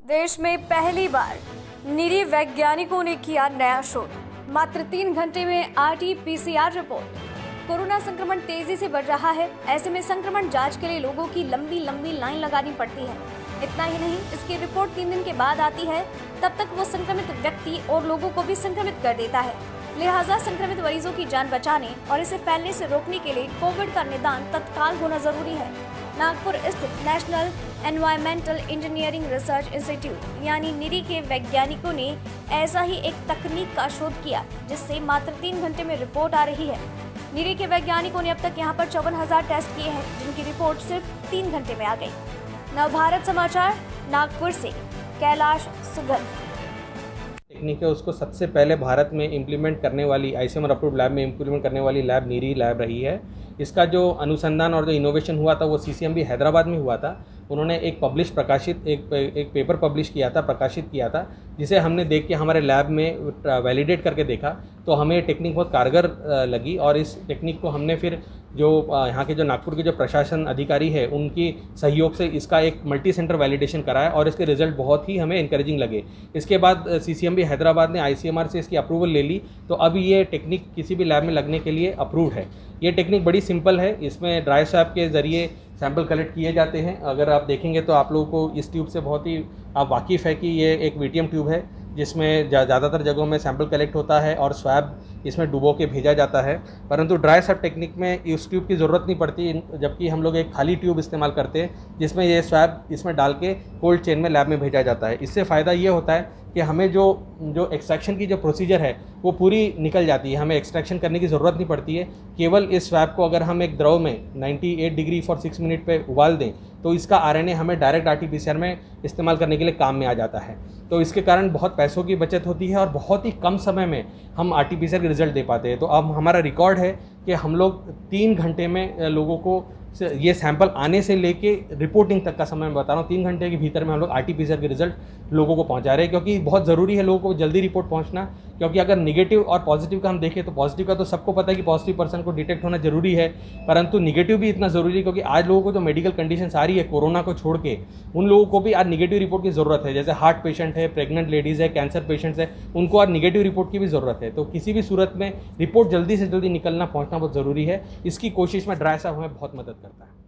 देश में पहली बार निरी वैज्ञानिकों ने किया नया शोध। मात्र 3 घंटे में RT-PCR रिपोर्ट। कोरोना संक्रमण तेजी से बढ़ रहा है, ऐसे में संक्रमण जांच के लिए लोगों की लंबी लंबी लाइन लगानी पड़ती है। इतना ही नहीं, इसकी रिपोर्ट 3 दिन के बाद आती है, तब तक वो संक्रमित व्यक्ति और लोगों को भी संक्रमित कर देता है। लिहाजा संक्रमित मरीजों की जान बचाने और इसे फैलने से रोकने के लिए कोविड का निदान तत्काल होना जरूरी है। नागपुर स्थित national environmental engineering research institute यानी निरी के वैज्ञानिकों ने ऐसा ही एक तकनीक का शोध किया, जिससे मात्र 3 घंटे में रिपोर्ट आ रही है। निरी के वैज्ञानिकों ने अब तक यहां पर 54,000 टेस्ट किए हैं, जिनकी रिपोर्ट सिर्फ 3 घंटे में आ गई। नवभारत समाचार, नागपुर से कैलाश सुगल। टेक्निक है उसको सबसे पहले भारत में इम्प्लीमेंट करने वाली ICMR अप्रूव्ड लैब में इम्प्लीमेंट करने वाली लैब निरी लैब रही है। इसका जो अनुसंधान और जो इनोवेशन हुआ था वो CCMB हैदराबाद में हुआ था। उन्होंने एक पेपर पब्लिश किया था, प्रकाशित किया था, जिसे हमने देख के हमारे लैब में वैलिडेट करके देखा, तो हमें टेक्निक बहुत कारगर लगी। और इस टेक्निक को हमने फिर जो यहाँ के जो नागपुर के जो प्रशासन अधिकारी है उनकी सहयोग से इसका एक मल्टी सेंटर वैलिडेशन कराया और इसके रिजल्ट बहुत ही हमें इनकरेजिंग लगे। इसके बाद CCMB हैदराबाद ने ICMR से इसकी अप्रूवल ले ली, तो अब ये टेक्निक किसी भी लैब में लगने के लिए अप्रूव्ड है। ये टेक्निक बड़ी सिंपल है। इसमें ड्राई स्वैब के ज़रिए सैंपल कलेक्ट किए जाते हैं। अगर आप देखेंगे तो आप लोगों को इस ट्यूब से बहुत ही आप वाकिफ़ है कि ये एक VTM ट्यूब है, जिसमें ज़्यादातर जगहों में सैंपल कलेक्ट होता है और स्वैब इसमें डुबो के भेजा जाता है। परंतु ड्राई स्वैब टेक्निक में इस ट्यूब की ज़रूरत नहीं पड़ती, जबकि हम लोग एक खाली ट्यूब इस्तेमाल करते हैं, जिसमें ये स्वैब इसमें डाल के कोल्ड चेन में लैब में भेजा जाता है। इससे फ़ायदा ये होता है कि हमें जो एक्सट्रैक्शन की जो प्रोसीजर है वो पूरी निकल जाती है। हमें एक्सट्रैक्शन करने की ज़रूरत नहीं पड़ती है। केवल इस स्वैब को अगर हम एक द्रव में 98 डिग्री फॉर 6 मिनट पे उबाल दें तो इसका RNA हमें डायरेक्ट RT-PCR में इस्तेमाल करने के लिए काम में आ जाता है। तो इसके कारण बहुत पैसों की बचत होती है और बहुत ही कम समय में हम RT-PCR के रिज़ल्ट दे पाते हैं। तो अब हमारा रिकॉर्ड है कि हम लोग 3 घंटे में लोगों को ये सैंपल आने से लेके रिपोर्टिंग तक का समय मैं बता रहा हूँ, 3 घंटे के भीतर में हम लोग RT-PCR के रिजल्ट लोगों को पहुँचा रहे हैं। क्योंकि बहुत ज़रूरी है लोगों को जल्दी रिपोर्ट पहुँचना, क्योंकि अगर निगेटिव और पॉजिटिव का हम देखें तो पॉजिटिव का तो सबको पता है कि पॉजिटिव पर्सन को डिटेक्ट होना जरूरी है, परंतु निगेटिव भी इतना ज़रूरी है, क्योंकि आज लोगों को जो मेडिकल कंडीशन आ रही है कोरोना को छोड़ के, उन लोगों को भी आज निगेटिव रिपोर्ट की ज़रूरत है। जैसे हार्ट पेशेंट है, प्रेग्नेंट लेडीज़ है, कैंसर पेशेंट्स है, उनको आज निगेटिव रिपोर्ट की भी ज़रूरत है। तो किसी भी सूरत में रिपोर्ट जल्दी से जल्दी निकलना पहुँचना बहुत ज़रूरी है। इसकी कोशिश में ड्राई स्वैब हमें बहुत मदद करता है।